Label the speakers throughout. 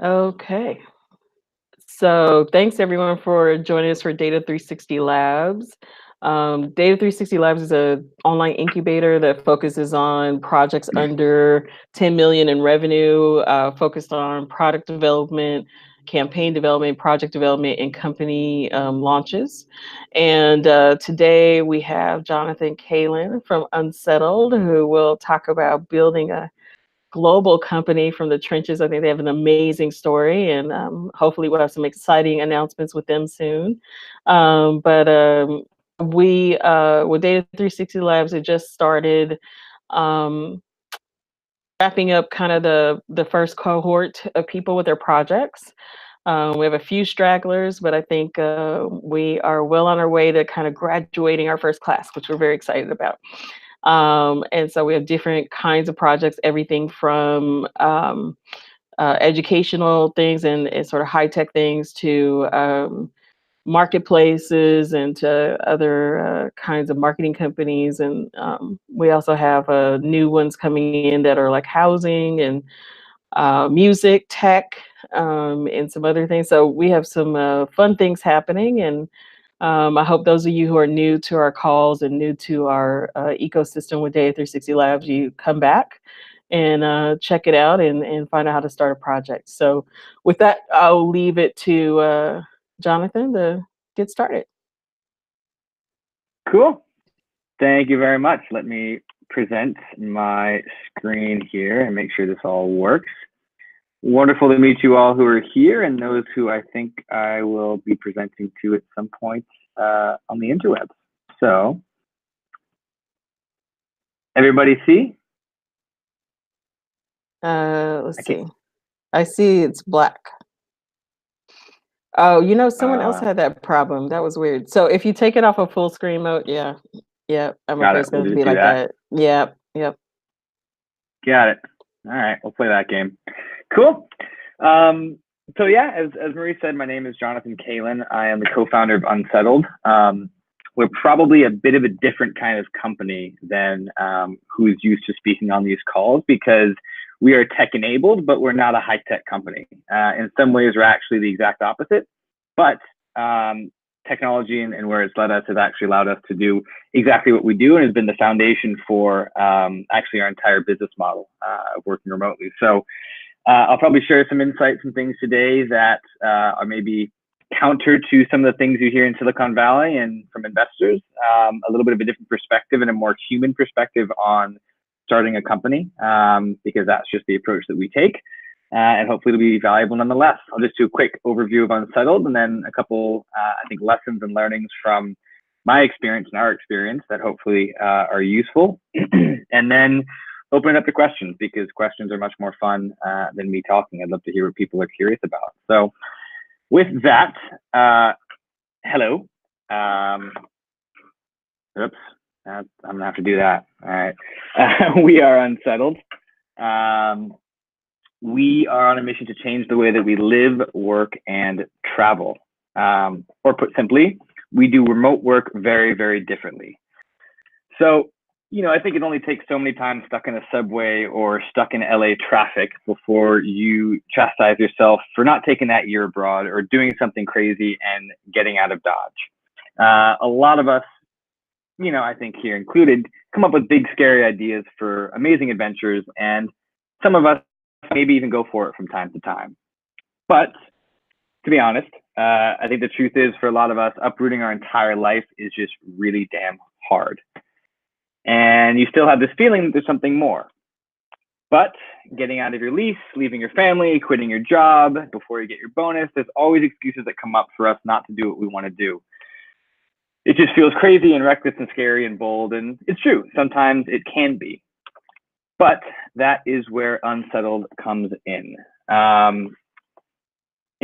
Speaker 1: Okay. So thanks everyone for joining us for Data 360 Labs. Data 360 Labs is an online incubator that focuses on projects under 10 million in revenue, focused on product development, campaign development, project development, and company launches. And today we have Jonathan Kalan from Unsettled, who will talk about building a global company from the trenches. I think they have an amazing story, and hopefully we'll have some exciting announcements with them soon. But we with Data 360 Labs, it just started um, wrapping up kind of the first cohort of people with their projects. We have a few stragglers, but I think we are well on our way to kind of graduating our first class, which we're very excited about. And so we have different kinds of projects, everything from educational things and sort of high tech things to marketplaces and to other kinds of marketing companies. And we also have new ones coming in that are like housing and music, tech, and some other things. So we have some fun things happening, and I hope those of you who are new to our calls and new to our ecosystem with Data 360 Labs, you come back and check it out and find out how to start a project. So with that, I'll leave it to Jonathan to get started.
Speaker 2: Cool. Thank you very much. Let me present my screen here and make sure this all works. Wonderful to meet you all who are here and those who I think I will be presenting to at some point on the interwebs. So, everybody see?
Speaker 1: Let's see. I see it's black. Oh, someone else had that problem. That was weird. So if you take it off of full screen mode, yeah, I'm afraid it's going to be like that. Yep.
Speaker 2: Got it. All right, we'll play that game. Cool. So yeah, as Marie said, my name is Jonathan Kalan. I am the co-founder of Unsettled. We're probably a bit of a different kind of company than who's used to speaking on these calls because we are tech enabled, but we're not a high tech company. In some ways, we're actually the exact opposite. But technology and where it's led us has actually allowed us to do exactly what we do and has been the foundation for actually our entire business model of working remotely. So I'll probably share some insights and things today that are maybe counter to some of the things you hear in Silicon Valley and from investors, a little bit of a different perspective and a more human perspective on starting a company, because that's just the approach that we take. And hopefully it'll be valuable nonetheless. I'll just do a quick overview of Unsettled and then a couple, I think, lessons and learnings from my experience and our experience that hopefully are useful. And then open it up to questions because questions are much more fun than me talking. I'd love to hear what people are curious about. So with that, hello. Oops, I'm gonna have to do that. All right. We are Unsettled. We are on a mission to change the way that we live, work, and travel. Or put simply, we do remote work very, very differently. So, I think it only takes so many times stuck in a subway or stuck in LA traffic before you chastise yourself for not taking that year abroad or doing something crazy and getting out of Dodge. A lot of us, I think here included, come up with big, scary ideas for amazing adventures, and some of us maybe even go for it from time to time. But to be honest, I think the truth is for a lot of us, uprooting our entire life is just really damn hard. And you still have this feeling that there's something more. But getting out of your lease, leaving your family, quitting your job before you get your bonus, there's always excuses that come up for us not to do what we want to do. It just feels crazy and reckless and scary and bold, and it's true. Sometimes it can be. But that is where Unsettled comes in. An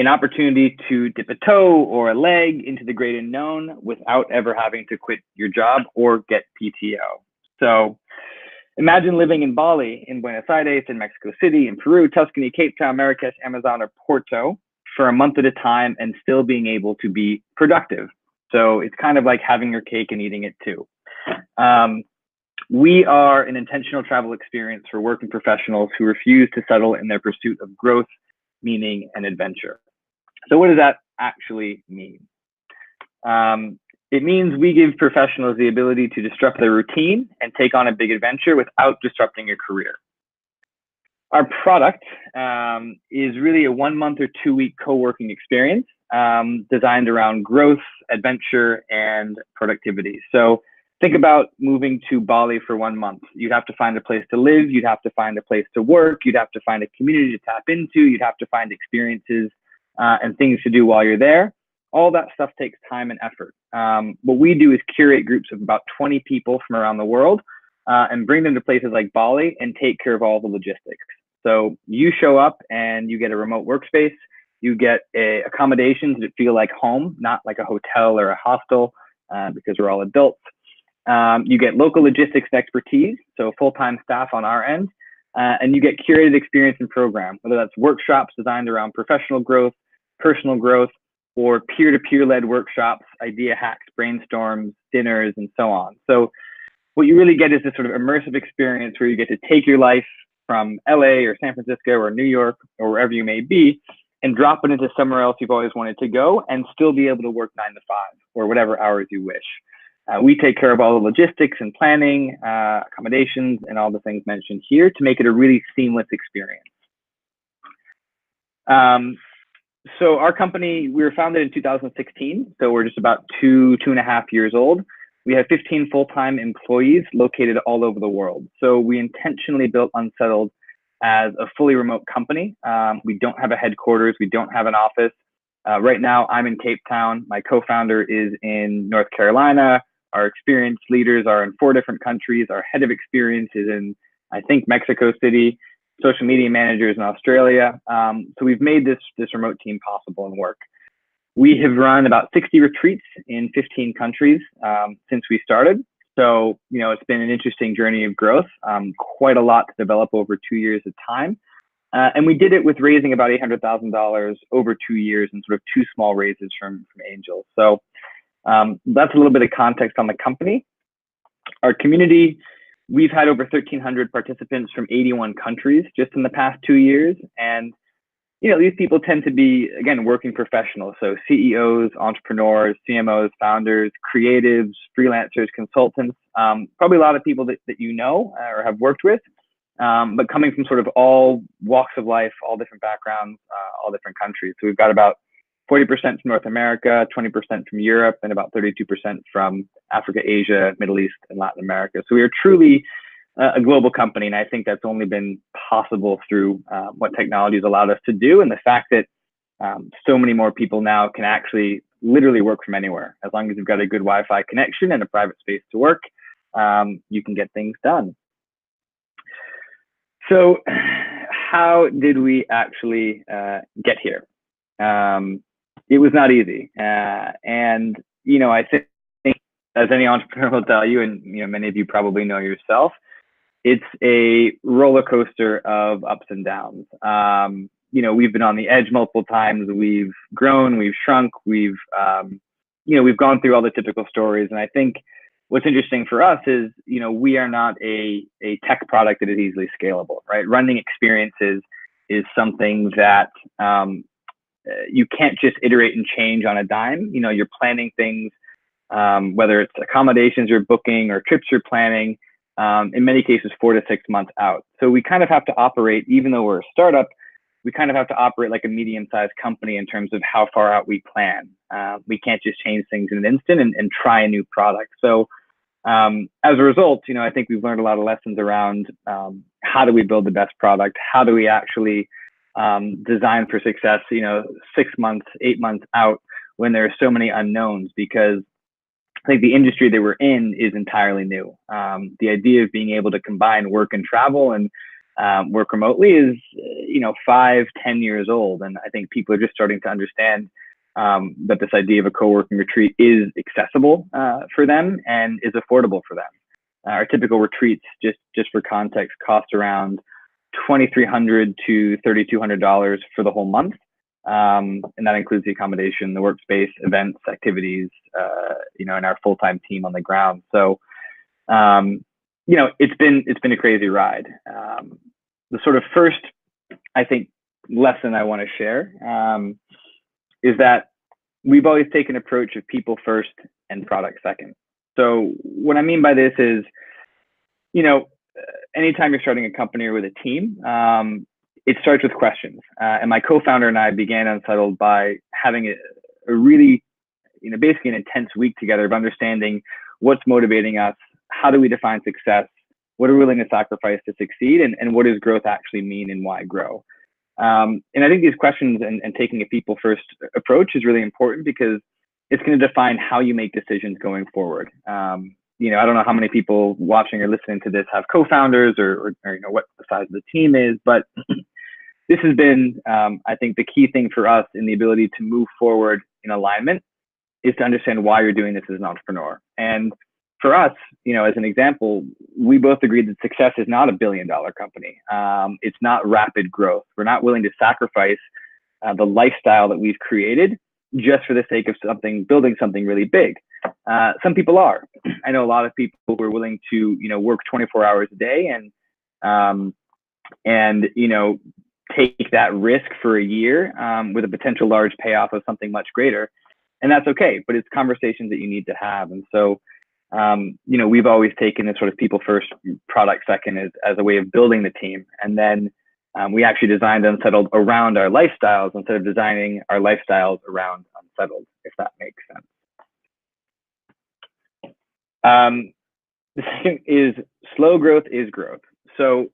Speaker 2: opportunity to dip a toe or a leg into the great unknown without ever having to quit your job or get PTO. So imagine living in Bali, in Buenos Aires, in Mexico City, in Peru, Tuscany, Cape Town, Marrakesh, Amazon, or Porto for a month at a time and still being able to be productive. So it's kind of like having your cake and eating it too. We are an intentional travel experience for working professionals who refuse to settle in their pursuit of growth, meaning, and adventure. So what does that actually mean? It means we give professionals the ability to disrupt their routine and take on a big adventure without disrupting your career. Our product is really a 1 month or 2 week co-working experience designed around growth, adventure, and productivity. So think about moving to Bali for 1 month. You'd have to find a place to live. You'd have to find a place to work. You'd have to find a community to tap into. You'd have to find experiences and things to do while you're there. All that stuff takes time and effort. What we do is curate groups of about 20 people from around the world and bring them to places like Bali and take care of all the logistics. So you show up and you get a remote workspace. You get accommodations that feel like home, not like a hotel or a hostel, because we're all adults. You get local logistics and expertise, so full-time staff on our end, and you get curated experience and program, whether that's workshops designed around professional growth, personal growth, or peer-to-peer led workshops, idea hacks, brainstorms, dinners, and so on. So what you really get is this sort of immersive experience where you get to take your life from LA or San Francisco or New York or wherever you may be and drop it into somewhere else you've always wanted to go and still be able to work 9 to 5 or whatever hours you wish. We take care of all the logistics and planning, accommodations, and all the things mentioned here to make it a really seamless experience. So our company, we were founded in 2016, so we're just about 2.5 years old. We have 15 full-time employees located all over the world. So we intentionally built Unsettled as a fully remote company. We don't have a headquarters. We don't have an office. Right now, I'm in Cape Town. My co-founder is in North Carolina. Our experienced leaders are in 4 different countries. Our head of experience is in, I think, Mexico City. Social media managers in Australia. So we've made this remote team possible and work. We have run about 60 retreats in 15 countries since we started. So, it's been an interesting journey of growth, quite a lot to develop over 2 years of time. And we did it with raising about $800,000 over 2 years and sort of 2 small raises from angels. So that's a little bit of context on the company. Our community, we've had over 1,300 participants from 81 countries just in the past 2 years. And, these people tend to be, again, working professionals. So CEOs, entrepreneurs, CMOs, founders, creatives, freelancers, consultants, probably a lot of people that you know or have worked with, but coming from sort of all walks of life, all different backgrounds, all different countries. So we've got about 40% from North America, 20% from Europe, and about 32% from Africa, Asia, Middle East, and Latin America. So we are truly a global company, and I think that's only been possible through what technology has allowed us to do, and the fact that so many more people now can actually literally work from anywhere. As long as you've got a good Wi-Fi connection and a private space to work, you can get things done. So how did we actually get here? It was not easy. And, I think as any entrepreneur will tell you, and, many of you probably know yourself, it's a roller coaster of ups and downs. We've been on the edge multiple times. We've grown, we've shrunk, we've gone through all the typical stories. And I think what's interesting for us is, we are not a tech product that is easily scalable, right? Running experiences is something that you can't just iterate and change on a dime. You're planning things, whether it's accommodations you're booking or trips you're planning, in many cases 4 to 6 months out. So we kind of have to operate, even though we're a startup, we kind of have to operate like a medium-sized company in terms of how far out we plan. We can't just change things in an instant and try a new product. So as a result, I think we've learned a lot of lessons around how do we build the best product? How do we actually design for success, 6 months, 8 months out when there are so many unknowns? Because I think the industry that we're in is entirely new. The idea of being able to combine work and travel and work remotely is, 5, 10 years old. And I think people are just starting to understand that this idea of a co-working retreat is accessible for them and is affordable for them. Our typical retreats, just for context, cost around $2,300 to $3,200 for the whole month. And that includes the accommodation, the workspace, events, activities, and our full-time team on the ground. So, it's been a crazy ride. The sort of first, I think, lesson I want to share is that we've always taken an approach of people first and product second. So what I mean by this is, anytime you're starting a company or with a team, it starts with questions. And my co-founder and I began Unsettled by having a really, basically an intense week together of understanding what's motivating us, how do we define success, what are we willing to sacrifice to succeed, and what does growth actually mean and why grow? And I think these questions and taking a people first approach is really important because it's going to define how you make decisions going forward. I don't know how many people watching or listening to this have co-founders or what the size of the team is, but this has been, I think, the key thing for us in the ability to move forward in alignment is to understand why you're doing this as an entrepreneur. And for us, as an example, we both agreed that success is not $1 billion company. It's not rapid growth. We're not willing to sacrifice the lifestyle that we've created just for the sake of building something really big. Some people are. I know a lot of people who are willing to, work 24 hours a day and take that risk for a year with a potential large payoff of something much greater. And that's okay, but it's conversations that you need to have. And so, we've always taken this sort of people first, product second as a way of building the team. And then we actually designed Unsettled around our lifestyles instead of designing our lifestyles around Unsettled, if that makes sense. The second is slow growth is growth. So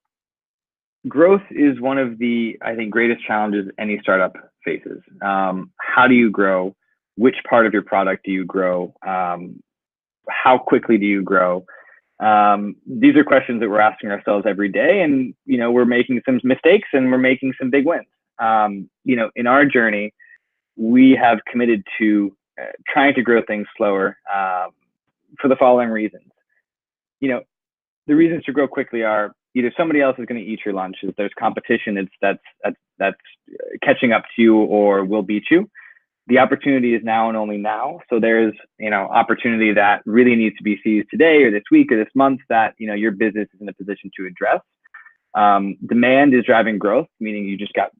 Speaker 2: growth is one of the, I think, greatest challenges any startup faces. How do you grow? Which part of your product do you grow? How quickly do you grow? These are questions that we're asking ourselves every day, and we're making some mistakes and we're making some big wins. In our journey, we have committed to trying to grow things slower for the following reasons. The reasons to grow quickly are either somebody else is going to eat your lunch, if there's competition that's catching up to you or will beat you. The opportunity is now and only now. So there's, opportunity that really needs to be seized today or this week or this month that, your business is in a position to address. Demand is driving growth, meaning you just got,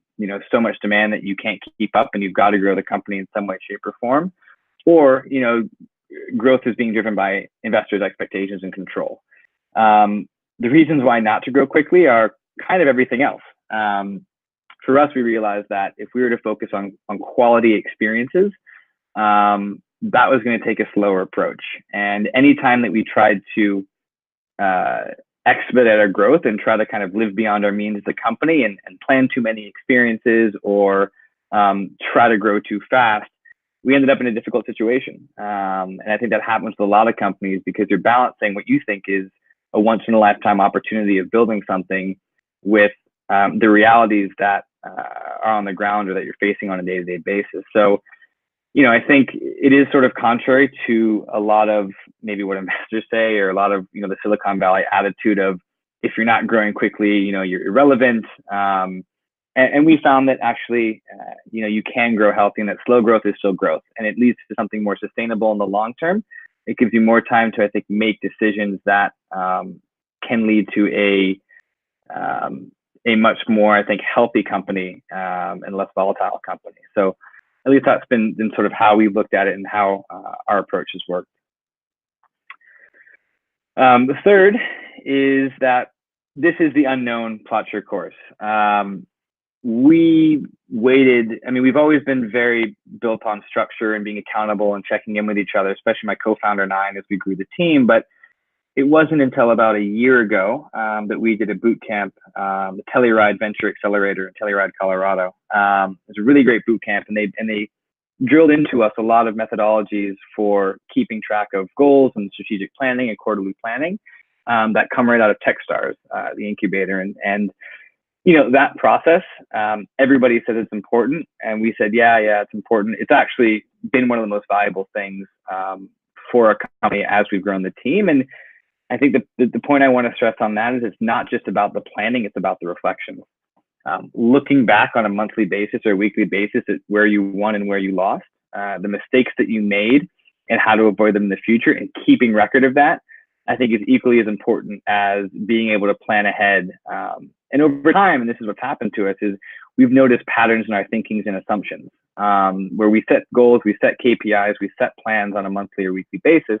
Speaker 2: so much demand that you can't keep up and you've got to grow the company in some way, shape, or form. Or, growth is being driven by investors' expectations and control. The reasons why not to grow quickly are kind of everything else. For us, we realized that if we were to focus on quality experiences, that was going to take a slower approach. And anytime that we tried to expedite our growth and try to kind of live beyond our means as a company and plan too many experiences or try to grow too fast, we ended up in a difficult situation. And I think that happens with a lot of companies because you're balancing what you think is a once-in-a-lifetime opportunity of building something with the realities that are on the ground or that you're facing on a day-to-day basis. So, I think it is sort of contrary to a lot of maybe what investors say or a lot of, the Silicon Valley attitude of if you're not growing quickly, you're irrelevant. And we found that actually, you can grow healthy and that slow growth is still growth and it leads to something more sustainable in the long term. It gives you more time to, I think, make decisions that can lead to a much more, I think, healthy company and less volatile company. So at least that's been sort of how we've looked at it and how our approach has worked. The third is that this is the unknown, plot your course. We waited. I mean, we've always been very built on structure and being accountable and checking in with each other, especially my co-founder and I, as we grew the team. But it wasn't until about a year ago that we did a boot camp, the Telluride Venture Accelerator in Telluride, Colorado. It was a really great boot camp, and they drilled into us a lot of methodologies for keeping track of goals and strategic planning and quarterly planning that come right out of Techstars, the incubator. And that process, everybody said it's important, and we said, yeah, it's important. It's actually been one of the most valuable things for our company as we've grown the team. And I think the point I want to stress on that is it's not just about the planning, it's about the reflection. Looking back on a monthly basis or a weekly basis at where you won and where you lost, the mistakes that you made and how to avoid them in the future, and keeping record of that, I think is equally as important as being able to plan ahead. And over time, and this is what's happened to us, is we've noticed patterns in our thinkings and assumptions, where we set goals, we set KPIs, we set plans on a monthly or weekly basis.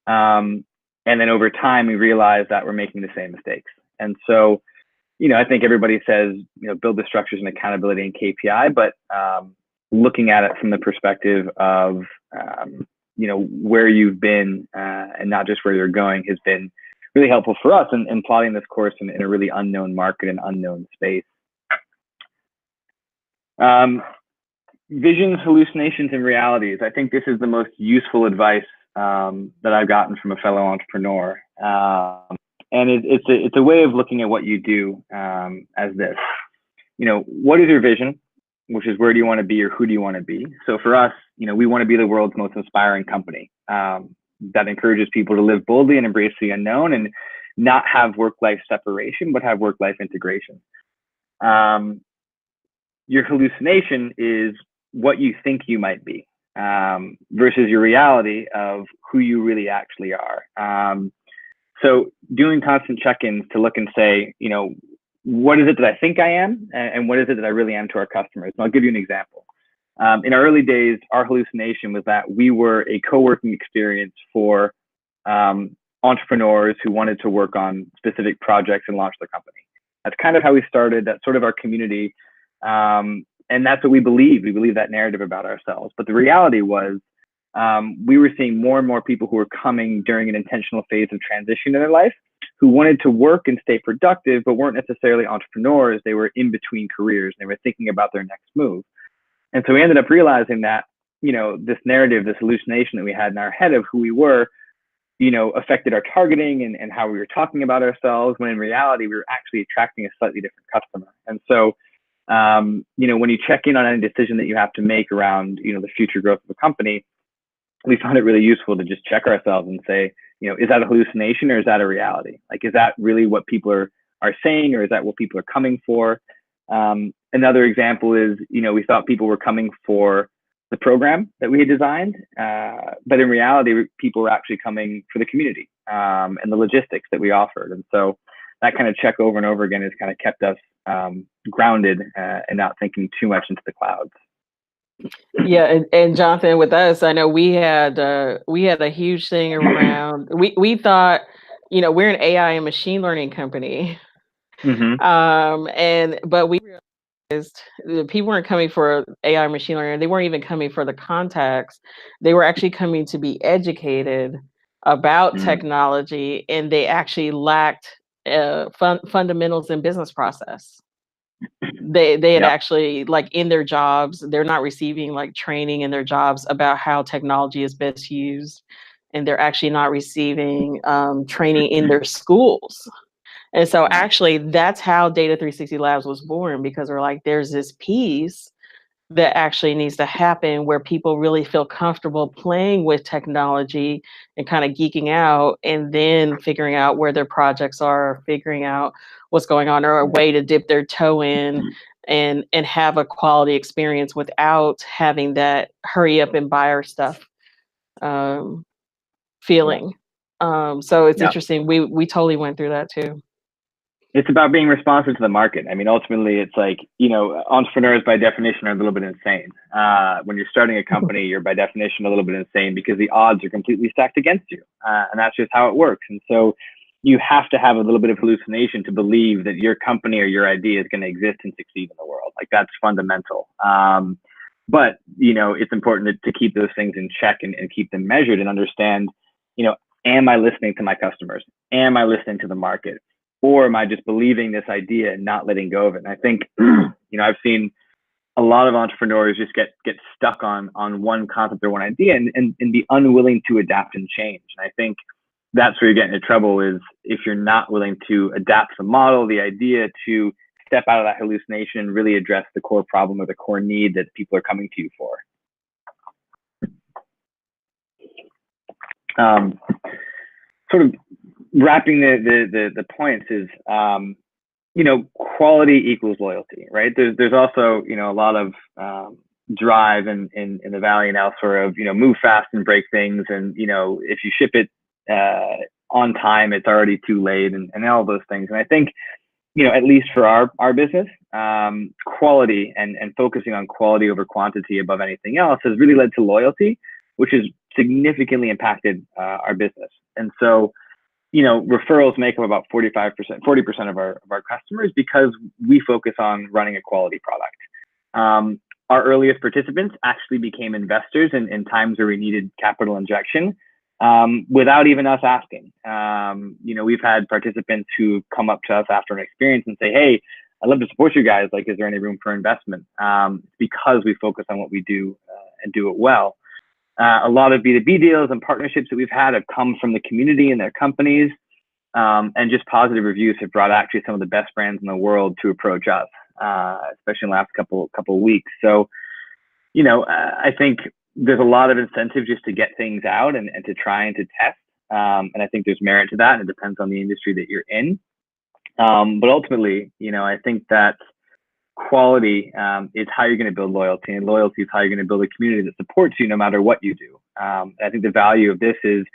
Speaker 2: And then over time, we realize that we're making the same mistakes. And so, I think everybody says, build the structures and accountability and KPI, but looking at it from the perspective of, where you've been and not just where you're going has been really helpful for us in plotting this course in a really unknown market and unknown space. Visions, hallucinations, and realities. I think this is the most useful advice that I've gotten from a fellow entrepreneur. And it's a way of looking at what you do as this. What is your vision? Which is, where do you want to be or who do you want to be? So for us, we want to be the world's most inspiring company that encourages people to live boldly and embrace the unknown and not have work-life separation, but have work-life integration. Your hallucination is what you think you might be versus your reality of who you really actually are. So doing constant check-ins to look and say, what is it that I think I am and what is it that I really am to our customers? And I'll give you an example. In our early days, our hallucination was that we were a co-working experience for entrepreneurs who wanted to work on specific projects and launch their company. That's kind of how we started. That's sort of our community. And that's what we believe. We believe that narrative about ourselves. But the reality was we were seeing more and more people who were coming during an intentional phase of transition in their life, who wanted to work and stay productive, but weren't necessarily entrepreneurs. They were in between careers. And they were thinking about their next move. And so we ended up realizing that, this narrative, this hallucination that we had in our head of who we were, affected our targeting and how we were talking about ourselves, when in reality, we were actually attracting a slightly different customer. And so, when you check in on any decision that you have to make around, the future growth of a company, we found it really useful to just check ourselves and say, is that a hallucination or is that a reality? Like, is that really what people are saying, or is that what people are coming for? Another example is, we thought people were coming for the program that we had designed, but in reality, people were actually coming for the community and the logistics that we offered. And so that kind of check over and over again has kind of kept us grounded and not thinking too much into the clouds.
Speaker 1: Yeah, and Jonathan, with us, I know we had a huge thing around. We thought, we're an AI and machine learning company, but we realized the people weren't coming for AI and machine learning. They weren't even coming for the contacts. They were actually coming to be educated about technology, and they actually lacked fundamentals in business process. They had actually, like, in their jobs, they're not receiving like training in their jobs about how technology is best used, and they're actually not receiving training in their schools. And so actually that's how Data 360 Labs was born, because we're like, there's this piece that actually needs to happen where people really feel comfortable playing with technology and kind of geeking out, and then figuring out where their projects are, figuring out what's going on, or a way to dip their toe in and have a quality experience without having that hurry up and buy our stuff feeling. So it's interesting. We totally went through that too.
Speaker 2: It's about being responsive to the market. I mean, ultimately, it's like, entrepreneurs by definition are a little bit insane. When you're starting a company, you're by definition a little bit insane because the odds are completely stacked against you. And that's just how it works. And so you have to have a little bit of hallucination to believe that your company or your idea is going to exist and succeed in the world. Like, that's fundamental. But, it's important to keep those things in check and keep them measured and understand, am I listening to my customers? Am I listening to the market? Or am I just believing this idea and not letting go of it? And I think, I've seen a lot of entrepreneurs just get stuck on one concept or one idea and be unwilling to adapt and change. And I think that's where you get into trouble, is if you're not willing to adapt the model, the idea, to step out of that hallucination and really address the core problem or the core need that people are coming to you for. Sort of wrapping the points is, quality equals loyalty, right? There's also, a lot of drive in the Valley and elsewhere of, move fast and break things. And, if you ship it on time, it's already too late, and all those things. And I think, at least for our business, quality and focusing on quality over quantity above anything else has really led to loyalty, which has significantly impacted our business. And so, referrals make up about 40% of our customers because we focus on running a quality product. Our earliest participants actually became investors in times where we needed capital injection, without even us asking. We've had participants who come up to us after an experience and say, "Hey, I'd love to support you guys. Like, is there any room for investment?" Because we focus on what we do and do it well. A lot of B2B deals and partnerships that we've had have come from the community and their companies, and just positive reviews have brought actually some of the best brands in the world to approach us, especially in the last couple of weeks. So, I think there's a lot of incentive just to get things out and to try and to test. And I think there's merit to that, and it depends on the industry that you're in. But ultimately, I think that quality is how you're going to build loyalty, and loyalty is how you're going to build a community that supports you no matter what you do. I think the value of this is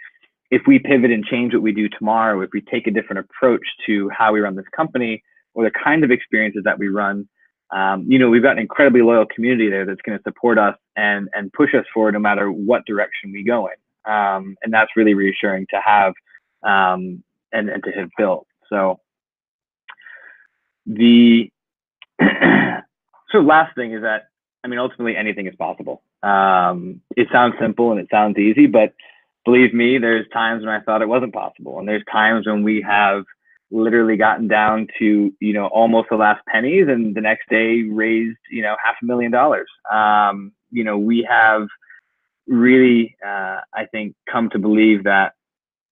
Speaker 2: if we pivot and change what we do tomorrow, if we take a different approach to how we run this company or the kind of experiences that we run, we've got an incredibly loyal community there that's going to support us and push us forward no matter what direction we go in. And that's really reassuring to have and to have built. So the sort of last thing is that, ultimately anything is possible. It sounds simple and it sounds easy, but believe me, there's times when I thought it wasn't possible. And there's times when we have literally gotten down to, almost the last pennies, and the next day raised, $500,000. We have really, I think, come to believe that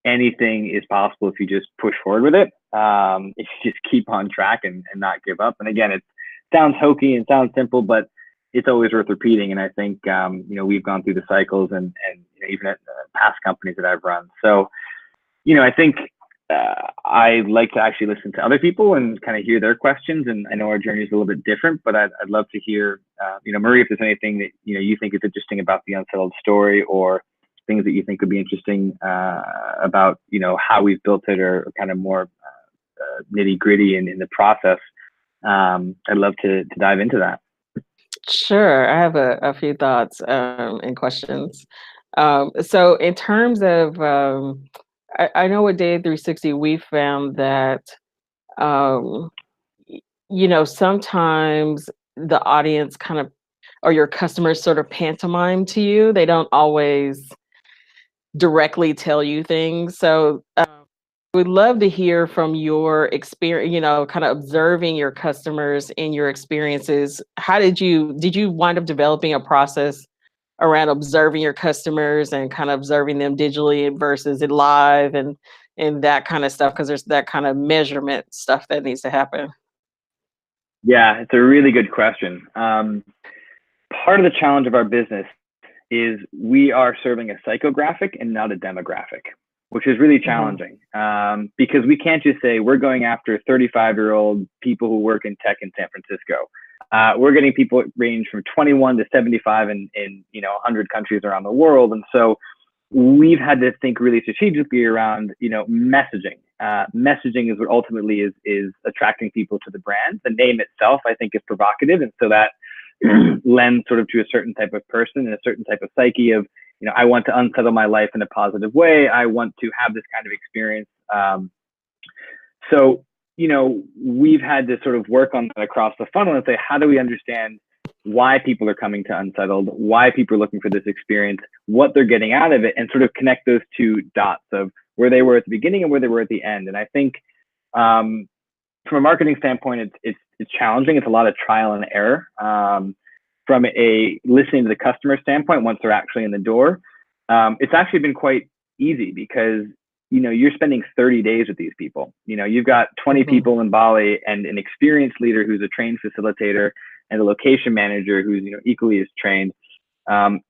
Speaker 2: anything is possible if you just push forward with it. If you just keep on track and not give up. And again, it sounds hokey and sounds simple, but it's always worth repeating. And I think, we've gone through the cycles and even at past companies that I've run. So, I think I like to actually listen to other people and kind of hear their questions. And I know our journey is a little bit different, but I'd love to hear, Marie, if there's anything that, you think is interesting about the Unsettled story, or things that you think would be interesting about, how we've built it, or kind of more nitty gritty in the process. I'd love to dive into that.
Speaker 1: Sure, I have a few thoughts and questions. So in terms of, I know with Data 360, we found that, um, sometimes the audience kind of, or your customers sort of pantomime to you. They don't always directly tell you things. So we'd love to hear from your experience, kind of observing your customers and your experiences. How did you wind up developing a process around observing your customers and kind of observing them digitally versus in live and that kind of stuff? Because there's that kind of measurement stuff that needs to happen.
Speaker 2: Yeah, it's a really good question. Part of the challenge of our business is we are serving a psychographic and not a demographic, which is really challenging, because we can't just say we're going after 35-year-old people who work in tech in San Francisco. We're getting people range from 21 to 75 in 100 countries around the world. And so we've had to think really strategically around, messaging. Messaging is what ultimately is attracting people to the brand. The name itself, I think, is provocative. And so that lends sort of to a certain type of person and a certain type of psyche of, I want to unsettle my life in a positive way. I want to have this kind of experience. So, we've had to sort of work on that across the funnel and say, how do we understand why people are coming to Unsettled, why people are looking for this experience, what they're getting out of it, and sort of connect those two dots of where they were at the beginning and where they were at the end. And I think from a marketing standpoint, it's challenging. It's a lot of trial and error. From a listening to the customer standpoint, once they're actually in the door, it's actually been quite easy because, you're spending 30 days with these people. You've got 20 people in Bali and an experienced leader who's a trained facilitator and a location manager who's, equally as trained. And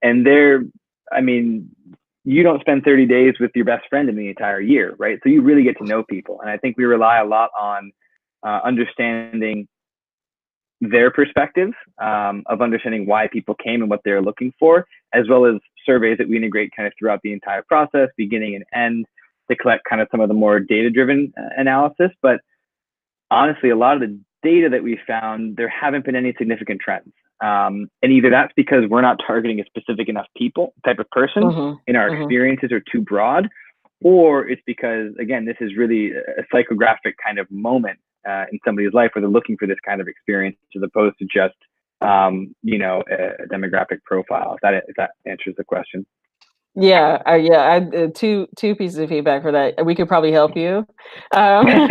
Speaker 2: you don't spend 30 days with your best friend in the entire year, right? So you really get to know people. And I think we rely a lot on understanding their perspective, of understanding why people came and what they're looking for, as well as surveys that we integrate kind of throughout the entire process, beginning and end, to collect kind of some of the more data-driven analysis. But honestly, a lot of the data that we found, there haven't been any significant trends. And either that's because we're not targeting a specific enough people, type of person, and our experiences are too broad, or it's because, again, this is really a psychographic kind of moment in somebody's life where they're looking for this kind of experience as opposed to just, a demographic profile. If that answers the question.
Speaker 1: Yeah, two pieces of feedback for that. We could probably help you.
Speaker 2: Awesome.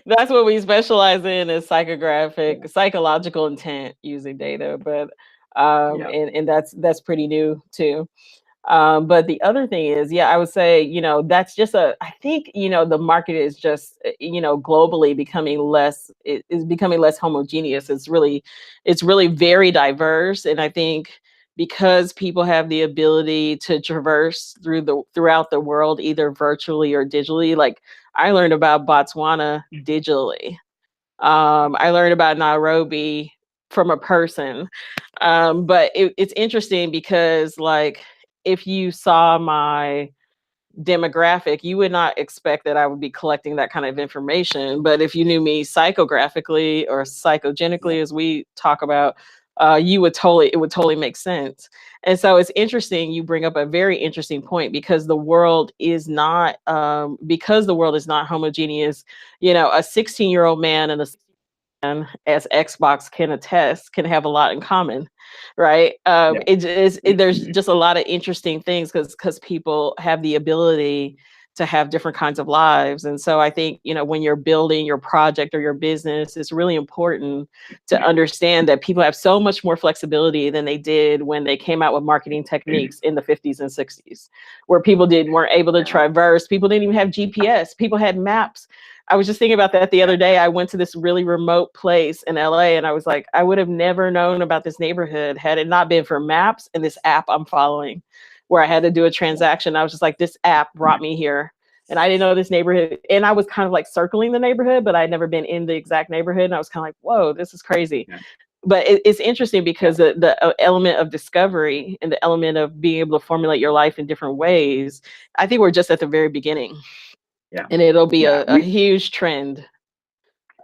Speaker 1: That's what we specialize in, is psychological intent using data. But and that's pretty new too. But the other thing is, I would say, that's just I think, the market is just, globally becoming it is becoming less homogeneous. It's really very diverse. And I think because people have the ability to traverse throughout the world, either virtually or digitally, like I learned about Botswana digitally. I learned about Nairobi from a person. But it's interesting because, like, if you saw my demographic, you would not expect that I would be collecting that kind of information. But if you knew me psychographically or psychogenically, as we talk about, it would totally make sense. And so it's interesting. You bring up a very interesting point, because the world is not homogeneous. A 16-year-old man and a, as Xbox can attest, can have a lot in common, right? There's just a lot of interesting things because people have the ability to have different kinds of lives. And so I think, when you're building your project or your business, it's really important to understand that people have so much more flexibility than they did when they came out with marketing techniques in the 50s and 60s, where people weren't able to traverse. People didn't even have GPS. People had maps. I was just thinking about that the other day. I went to this really remote place in LA, and I was like, I would have never known about this neighborhood had it not been for maps and this app I'm following, where I had to do a transaction. I was just like, this app brought me here. And I didn't know this neighborhood. And I was kind of like circling the neighborhood, but I'd never been in the exact neighborhood. And I was kind of like, whoa, this is crazy. Yeah. But it's interesting because the element of discovery and the element of being able to formulate your life in different ways, I think we're just at the very beginning. Yeah. And it'll be a huge trend.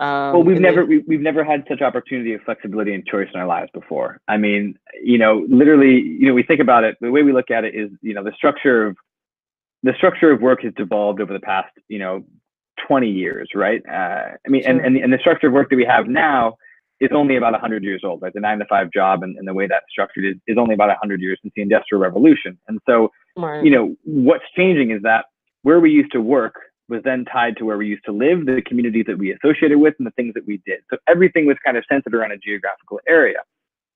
Speaker 2: Well, we've never had such opportunity of flexibility and choice in our lives before. I mean, literally, we think about it. The way we look at it is, the structure of work has devolved over the past, 20 years, right? I mean, sure. and the structure of work that we have now is only about 100 years old, right? The 9-to-5 job and the way that's structured is only about 100 years since the Industrial Revolution. And so, right. What's changing is that where we used to work was then tied to where we used to live, the communities that we associated with, and the things that we did. So everything was kind of centered around a geographical area.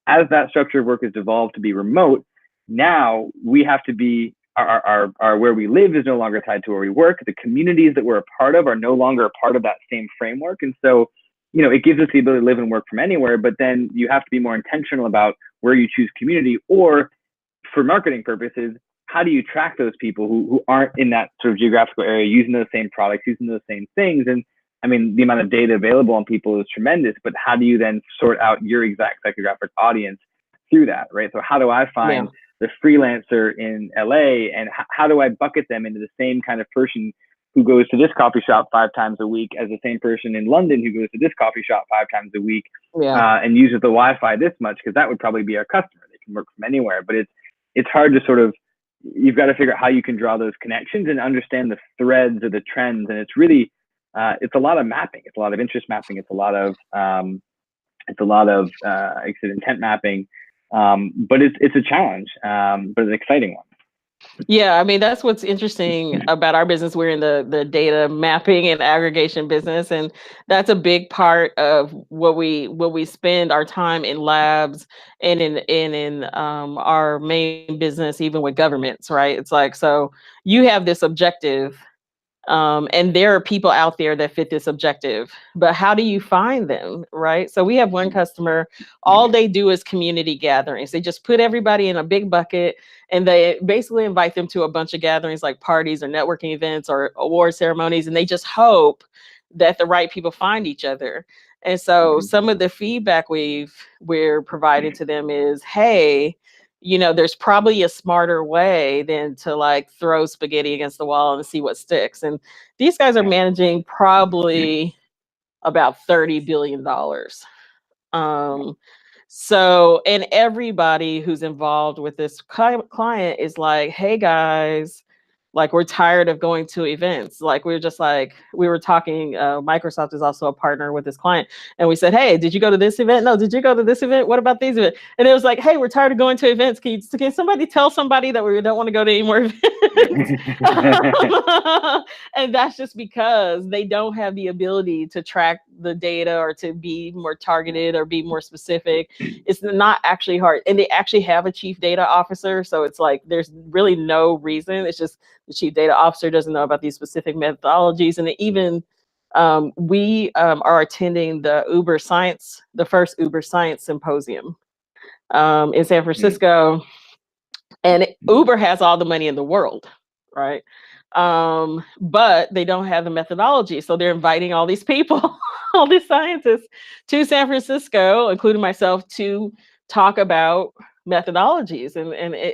Speaker 2: As that structure of work has devolved to be remote, now we have to be, our where we live is no longer tied to where we work. The communities that we're a part of are no longer a part of that same framework. And so, it gives us the ability to live and work from anywhere, but then you have to be more intentional about where you choose community, or for marketing purposes, how do you track those people who aren't in that sort of geographical area, using those same products, using those same things? And I mean, the amount of data available on people is tremendous, but how do you then sort out your exact psychographic audience through that, right? So how do I find the freelancer in LA, and how do I bucket them into the same kind of person who goes to this coffee shop 5 times a week as the same person in London who goes to this coffee shop 5 times a week and uses the Wi-Fi this much? Because that would probably be our customer. They can work from anywhere, but it's hard to sort of, you've got to figure out how you can draw those connections and understand the threads or the trends. And it's really, it's a lot of mapping. It's a lot of interest mapping. It's a lot of, like I said, intent mapping. But it's a challenge, but it's an exciting one.
Speaker 1: Yeah, I mean, that's what's interesting about our business. We're in the data mapping and aggregation business, and that's a big part of what we spend our time in labs and in our main business, even with governments, right? It's like, so you have this objective, and there are people out there that fit this objective, but how do you find them, right? So we have one customer, all they do is community gatherings. They just put everybody in a big bucket, and they basically invite them to a bunch of gatherings like parties or networking events or award ceremonies, and they just hope that the right people find each other. And so some of the feedback we're providing to them is, hey, there's probably a smarter way than to like throw spaghetti against the wall and see what sticks. And these guys are managing probably about $30 billion. So, and everybody who's involved with this client is like, hey guys, like we're tired of going to events. Like we were talking, Microsoft is also a partner with this client. And we said, hey, did you go to this event? No, did you go to this event? What about these events? And it was like, hey, we're tired of going to events. Can somebody tell somebody that we don't want to go to any more events? And that's just because they don't have the ability to track the data or to be more targeted or be more specific. It's not actually hard. And they actually have a chief data officer. So it's like, there's really no reason. It's just the chief data officer doesn't know about these specific methodologies. And even we are attending the first Uber Science Symposium in San Francisco. And Uber has all the money in the world, right? But they don't have the methodology. So they're inviting all these people, all these scientists to San Francisco, including myself, to talk about methodologies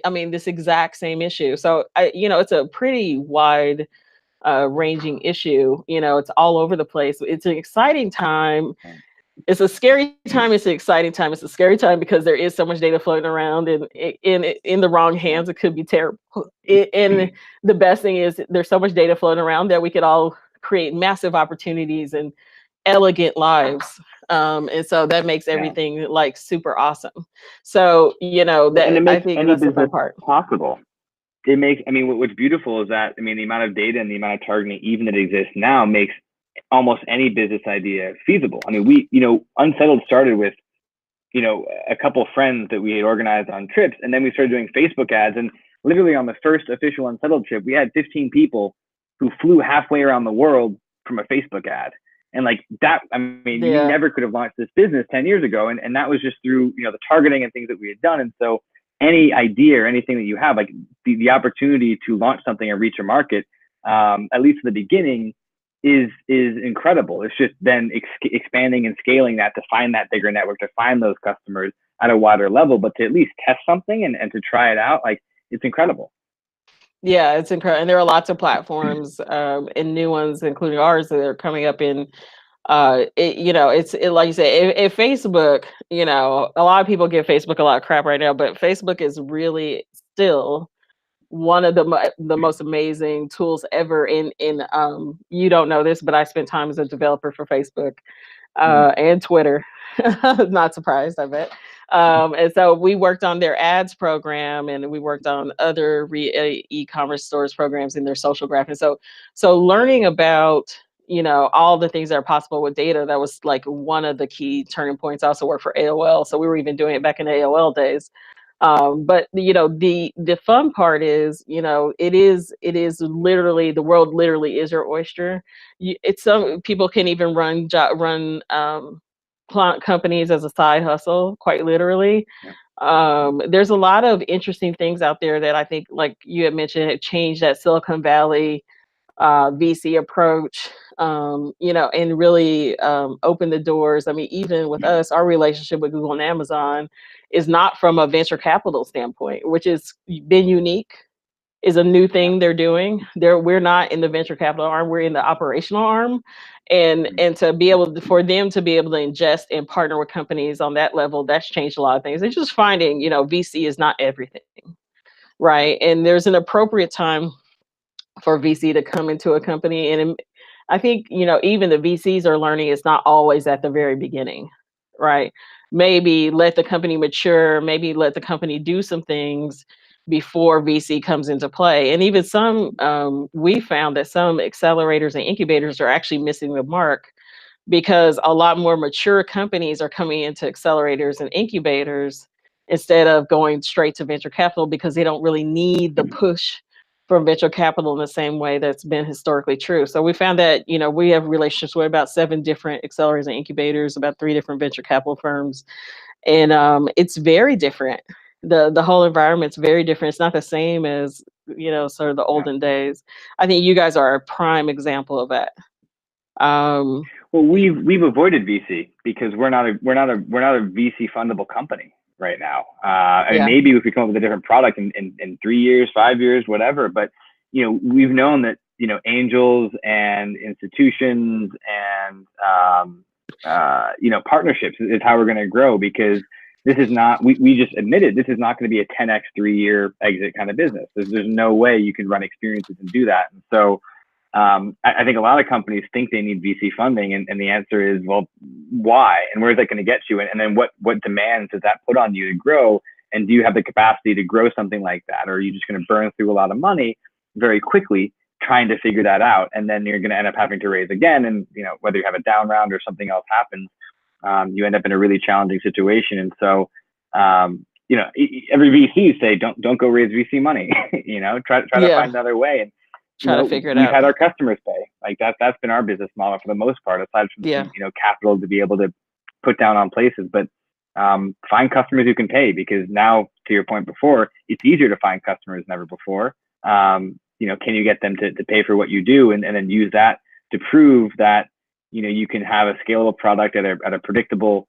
Speaker 1: I mean, this exact same issue. So it's a pretty wide ranging issue. It's all over the place. It's an exciting time. It's a scary time. It's an exciting time. It's a scary time because there is so much data floating around, and in the wrong hands, it could be terrible. And the best thing is there's so much data floating around that we could all create massive opportunities and elegant lives. And so that makes everything like super awesome. So, that I think that's the fun part.
Speaker 2: Possible. It makes, I mean, what's beautiful is that, I mean, the amount of data and the amount of targeting even that exists now makes almost any business idea feasible. I mean, Unsettled started with, a couple of friends that we had organized on trips, and then we started doing Facebook ads. And literally on the first official Unsettled trip, we had 15 people who flew halfway around the world from a Facebook ad. And like that, I mean, you never could have launched this business 10 years ago. And that was just through, the targeting and things that we had done. And so any idea or anything that you have, like the opportunity to launch something and reach a market, at least in the beginning, is incredible. It's just then expanding and scaling that to find that bigger network, to find those customers at a wider level, but to at least test something and to try it out, like it's incredible.
Speaker 1: Yeah, it's incredible. And there are lots of platforms and new ones, including ours, that are coming up in it's like you say, if Facebook, a lot of people give Facebook a lot of crap right now, but Facebook is really still one of the most amazing tools ever. You don't know this, but I spent time as a developer for Facebook and Twitter. Not surprised, I bet. And so we worked on their ads program, and we worked on other e-commerce stores programs in their social graph. And so learning about all the things that are possible with data, that was like one of the key turning points. I also worked for AOL, so we were even doing it back in AOL days. But the fun part is, it is literally, the world literally is your oyster. Some people can even run companies as a side hustle, quite literally. There's a lot of interesting things out there that I think, like you had mentioned, have changed that Silicon Valley VC approach, and really open the doors. I mean, even with us, our relationship with Google and Amazon is not from a venture capital standpoint, which has been unique, is a new thing they're doing. We're not in the venture capital arm, we're in the operational arm. And to be able for them to be able to ingest and partner with companies on that level, that's changed a lot of things. It's just finding, VC is not everything, right? And there's an appropriate time for VC to come into a company. And I think, even the VCs are learning it's not always at the very beginning, right? Maybe let the company mature, maybe let the company do some things before VC comes into play. And even we found that some accelerators and incubators are actually missing the mark, because a lot more mature companies are coming into accelerators and incubators instead of going straight to venture capital, because they don't really need the push from venture capital in the same way that's been historically true. So we found that, we have relationships with about 7 different accelerators and incubators, about 3 different venture capital firms. And it's very different. The whole environment's very different. It's not the same as, sort of the olden days. I think you guys are a prime example of that.
Speaker 2: Well, we've avoided VC because we're not a VC fundable company, right now. I mean, maybe if we come up with a different product in 3 years, 5 years, whatever. But we've known that angels and institutions and partnerships is how we're going to grow, because this is not, we just admitted this is not going to be a 10x 3-year exit kind of business. There's no way you can run experiences and do that. And so I think a lot of companies think they need VC funding, and the answer is, well, why? And where's that going to get you? And then what demands does that put on you to grow? And do you have the capacity to grow something like that? Or are you just going to burn through a lot of money very quickly trying to figure that out? And then you're going to end up having to raise again. And, whether you have a down round or something else happens, you end up in a really challenging situation. And so, every VC say, don't go raise VC money, try to find another way. And,
Speaker 1: try to figure it
Speaker 2: we've
Speaker 1: out.
Speaker 2: had our customers pay. Like that's been our business model for the most part, aside from capital to be able to put down on places. But find customers who can pay, because now, to your point before, it's easier to find customers than ever before. Can you get them to pay for what you do, and then use that to prove that you can have a scalable product at a predictable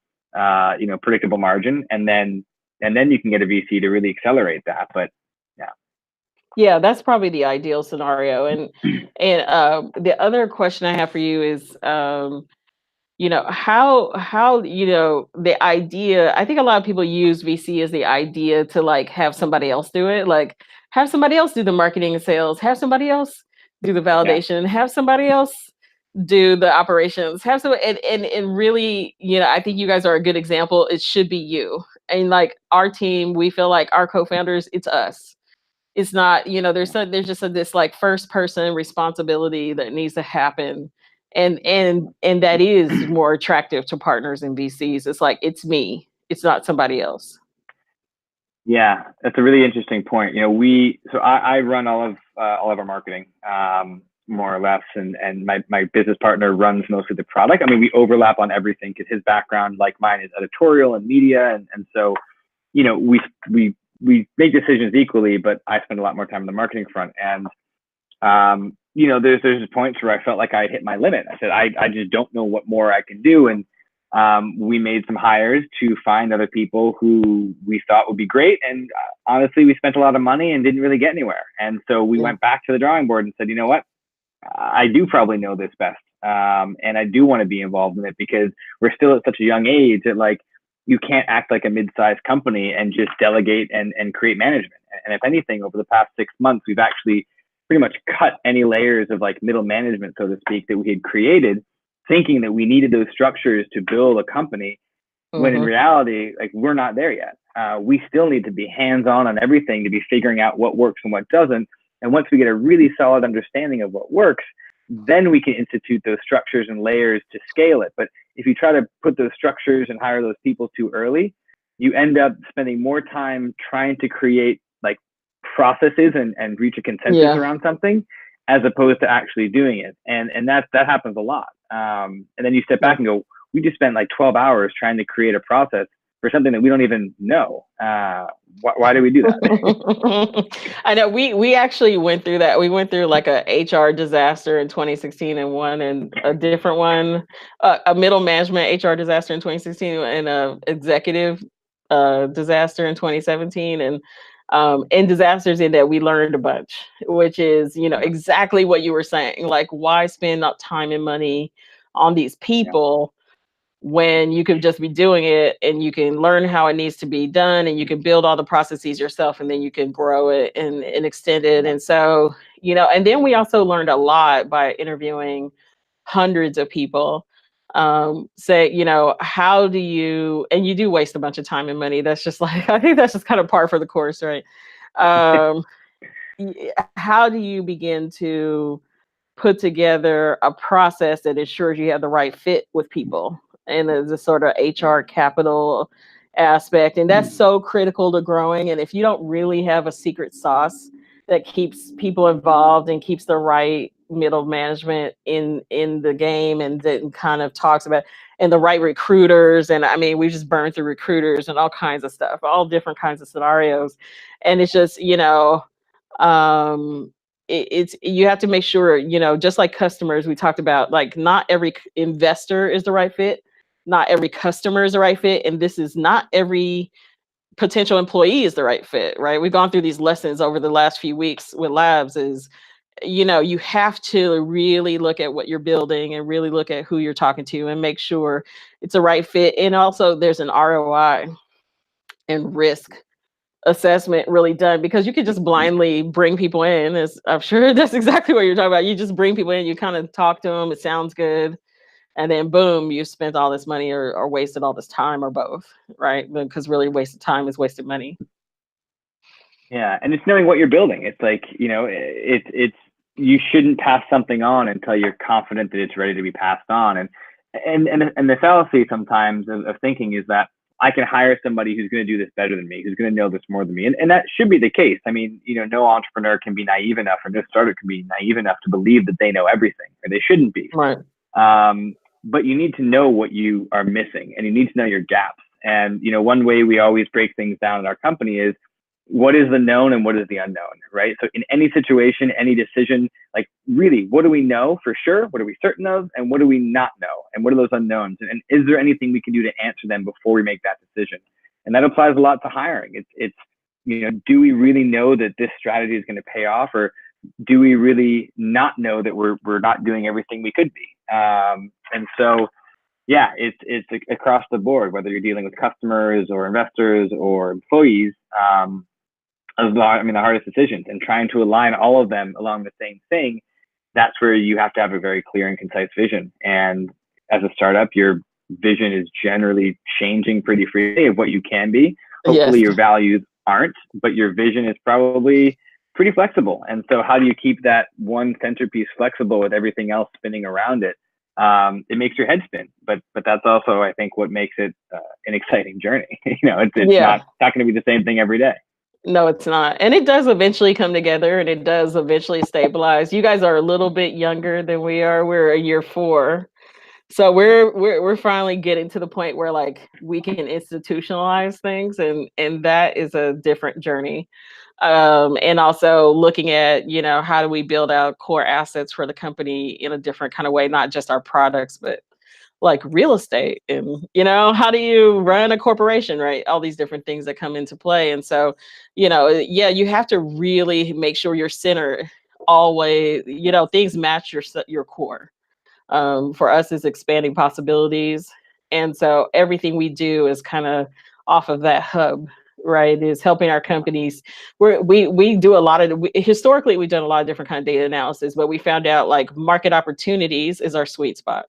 Speaker 2: predictable margin, and then you can get a VC to really accelerate that. But
Speaker 1: yeah, that's probably the ideal scenario. And the other question I have for you is, how the idea. I think a lot of people use VC as the idea to like have somebody else do it, like have somebody else do the marketing and sales, have somebody else do the validation, have somebody else do the operations, have some, and really, I think you guys are a good example. It should be you. And like our team, we feel like our co-founders, it's us. It's not, there's just this like first person responsibility that needs to happen. And that is more attractive to partners and VCs. It's like, it's me, it's not somebody else.
Speaker 2: Yeah, that's a really interesting point. So I run all of our marketing, more or less, and my business partner runs mostly the product. I mean, we overlap on everything, because his background, like mine, is editorial and media, and so we make decisions equally, but I spend a lot more time on the marketing front. And there's points where I felt like I hit my limit. I said I just don't know what more I can do, and we made some hires to find other people who we thought would be great. And honestly, we spent a lot of money and didn't really get anywhere. And so we went back to the drawing board and said, you know what? I do probably know this best. And I do want to be involved in it, because we're still at such a young age that, like, you can't act like a mid-sized company and just delegate and create management. And if anything, over the past 6 months, we've actually pretty much cut any layers of like middle management, so to speak, that we had created, thinking that we needed those structures to build a company, when in reality, like, we're not there yet. We still need to be hands-on on everything, to be figuring out what works and what doesn't. And once we get a really solid understanding of what works, then we can institute those structures and layers to scale it. But if you try to put those structures and hire those people too early, you end up spending more time trying to create like processes and reach a consensus around something, as opposed to actually doing it. And that happens a lot. And then you step back and go, we just spent like 12 hours trying to create a process for something that we don't even know. Why do we do that?
Speaker 1: I know we actually went through that. We went through like a HR disaster in 2016 and one, and a different one, a middle management HR disaster in 2016, and a executive disaster in 2017. And disasters in that we learned a bunch, which is, exactly what you were saying. Like, why spend time and money on these people when you could just be doing it, and you can learn how it needs to be done, and you can build all the processes yourself, and then you can grow it and extend it. And so, and then we also learned a lot by interviewing hundreds of people. Say, how do you, and you do waste a bunch of time and money. That's just like, I think that's just kind of par for the course, right? How do you begin to put together a process that ensures you have the right fit with people, and the sort of HR capital aspect? And that's so critical to growing. And if you don't really have a secret sauce that keeps people involved and keeps the right middle management in the game, and then kind of talks about, and the right recruiters, and I mean, we just burned through recruiters and all kinds of stuff, all different kinds of scenarios. And it's just, it's you have to make sure, just like customers, we talked about, like, not every investor is the right fit, not every customer is the right fit, and this is not every potential employee is the right fit, right? We've gone through these lessons over the last few weeks with labs is, you have to really look at what you're building and really look at who you're talking to and make sure it's a right fit. And also there's an ROI and risk assessment really done, because you could just blindly bring people in, as I'm sure that's exactly what you're talking about. You just bring people in, you kind of talk to them, it sounds good, and then boom, you spent all this money or wasted all this time, or both, right? Because really wasted time is wasted money.
Speaker 2: Yeah, and it's knowing what you're building. It's like, it's you shouldn't pass something on until you're confident that it's ready to be passed on. And the fallacy sometimes of thinking is that I can hire somebody who's going to do this better than me, who's going to know this more than me. And that should be the case. I mean, no entrepreneur can be naive enough, or no startup can be naive enough to believe that they know everything, or they shouldn't be.
Speaker 1: Right.
Speaker 2: But you need to know what you are missing, and you need to know your gaps. And, one way we always break things down in our company is, what is the known and what is the unknown, right? So in any situation, any decision, like, really, what do we know for sure? What are we certain of? And what do we not know? And what are those unknowns? And is there anything we can do to answer them before we make that decision? And that applies a lot to hiring. It's do we really know that this strategy is going to pay off, or do we really not know that we're not doing everything we could be? And so, yeah, it's across the board, whether you're dealing with customers or investors or employees. The hardest decisions, and trying to align all of them along the same thing. That's where you have to have a very clear and concise vision. And as a startup, your vision is generally changing pretty freely of what you can be. Hopefully your values aren't, but your vision is probably pretty flexible. And so how do you keep that one centerpiece flexible with everything else spinning around it? It makes your head spin, but that's also, I think, what makes it an exciting journey. It's not going to be the same thing every day.
Speaker 1: No, it's not. And it does eventually come together, and it does eventually stabilize. You guys are a little bit younger than we are. We're a year 4. So we're finally getting to the point where, like, we can institutionalize things, and that is a different journey. And also looking at, how do we build out core assets for the company in a different kind of way, not just our products, but like real estate, and how do you run a corporation, right? All these different things that come into play. And so, you have to really make sure your center always, things match your core. For us, is expanding possibilities, and so everything we do is kind of off of that hub, right? Is helping our companies. We do a lot of historically we've done a lot of different kind of data analysis, but we found out, like, market opportunities is our sweet spot.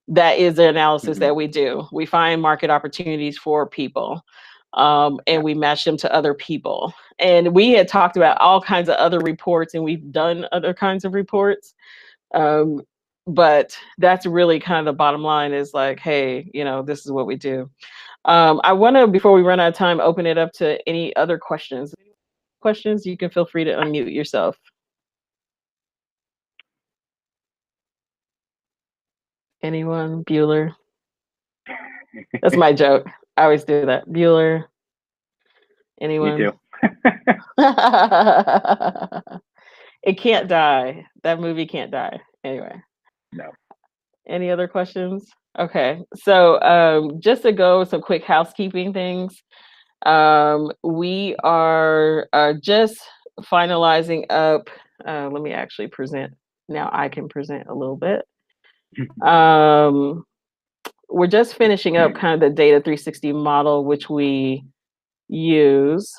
Speaker 1: That is the analysis that we do. We find market opportunities for people, and we match them to other people. And we had talked about all kinds of other reports, and we've done other kinds of reports. But that's really kind of the bottom line, is like, hey, this is what we do. I want to, before we run out of time, open it up to any other questions. You can feel free to unmute yourself. Anyone? Bueller? That's my joke. I always do that. Bueller? Anyone?
Speaker 2: You too.
Speaker 1: It can't die. That movie can't die. Anyway.
Speaker 2: No.
Speaker 1: Any other questions? Okay. So just to go some quick housekeeping things. We are just finalizing up. Let me actually present. Now I can present a little bit. We're just finishing up kind of the Data 360 model, which we use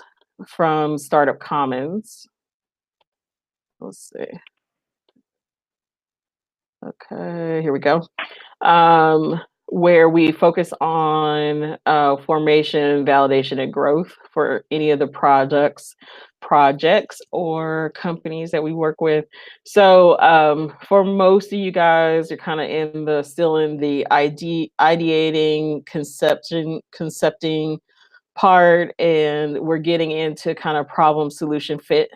Speaker 1: from Startup Commons. Let's see. Okay, here we go. Where we focus on formation, validation, and growth for any of the projects or companies that we work with. So for most of you guys, you're kind of still in the ideating, concepting part, and we're getting into kind of problem solution fit,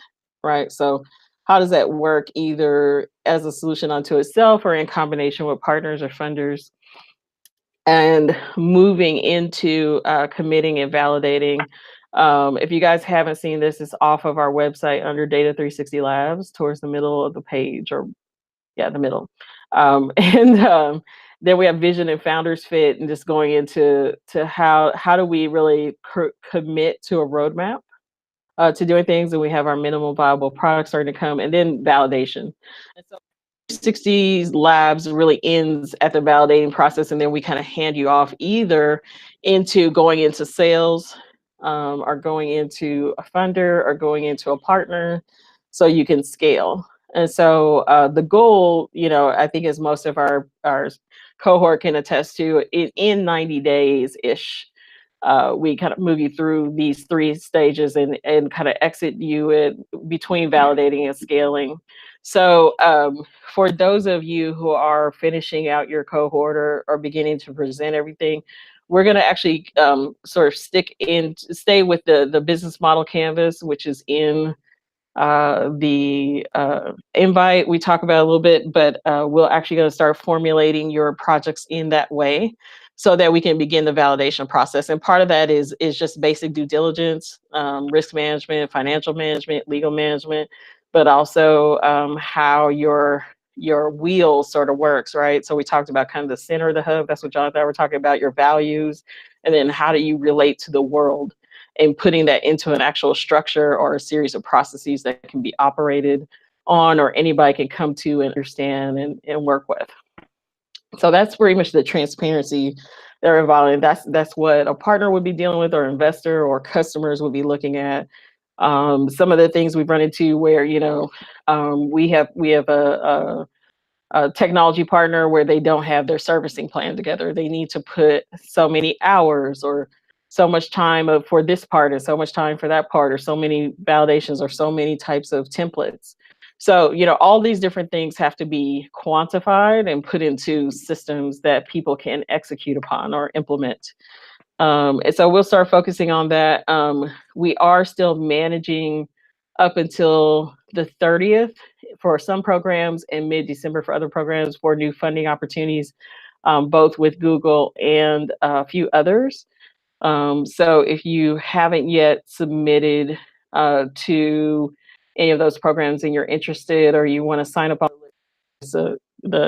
Speaker 1: right? So how does that work, either as a solution unto itself or in combination with partners or funders? And moving into committing and validating. If you guys haven't seen this, it's off of our website under Data 360 Labs, towards the middle of the page, or the middle. Then we have vision and founders fit, and just going into how do we really commit to a roadmap to doing things, and we have our minimum viable product starting to come, and then validation. And so 60 labs really ends at the validating process, and then we kind of hand you off either into going into sales, or going into a funder, or going into a partner, so you can scale. And so the goal, I think, as most of our cohort can attest to, in 90 days ish, we kind of move you through these 3 stages, and kind of exit you between validating and scaling. So for those of you who are finishing out your cohort, or beginning to present everything, we're going to actually sort of stay with the business model canvas, which is in the invite. We talk about it a little bit, but we'll actually going to start formulating your projects in that way, so that we can begin the validation process. And part of that is just basic due diligence, risk management, financial management, legal management, but also how your wheel sort of works, right? So we talked about kind of the center of the hub. That's what Jonathan, we're talking about, your values, and then how do you relate to the world, and putting that into an actual structure or a series of processes that can be operated on, or anybody can come to and understand and work with. So that's pretty much the transparency they're involved in. That's what a partner would be dealing with, or investor or customers would be looking at. Some of the things we've run into where, we have a technology partner where they don't have their servicing plan together. They need to put so many hours, or so much time for this part, and so much time for that part, or so many validations, or so many types of templates. So, all these different things have to be quantified and put into systems that people can execute upon or implement. And so we'll start focusing on that. We are still managing up until the 30th for some programs, and mid-December for other programs, for new funding opportunities, both with Google and a few others. So if you haven't yet submitted to any of those programs, and you're interested, or you want to sign up on the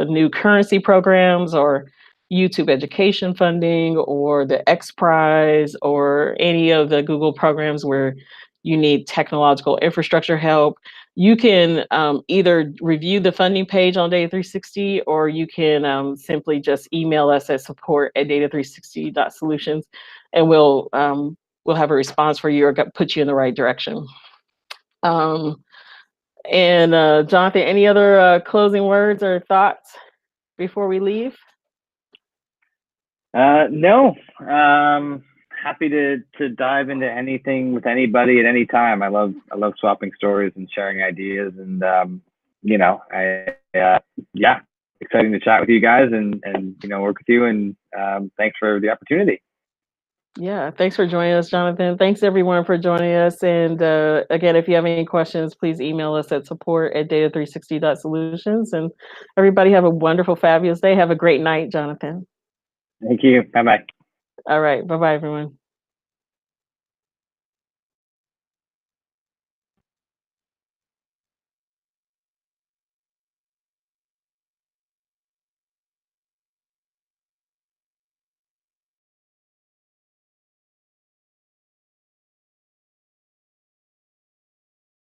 Speaker 1: new currency programs, or YouTube education funding, or the X Prize, or any of the Google programs where you need technological infrastructure help, you can either review the funding page on Data 360, or you can simply just email us at support@data360.solutions, and we'll have a response for you, or put you in the right direction. And Jonathan, any other closing words or thoughts before we leave?
Speaker 2: No. Happy to dive into anything with anybody at any time. I love swapping stories and sharing ideas, and yeah, exciting to chat with you guys, and work with you, and thanks for the opportunity.
Speaker 1: Yeah, thanks for joining us, Jonathan. Thanks everyone for joining us. And again, if you have any questions, please email us at support@data360.solutions. And everybody have a wonderful, fabulous day. Have a great night, Jonathan.
Speaker 2: Thank you. Bye-bye.
Speaker 1: All right. Bye-bye, everyone.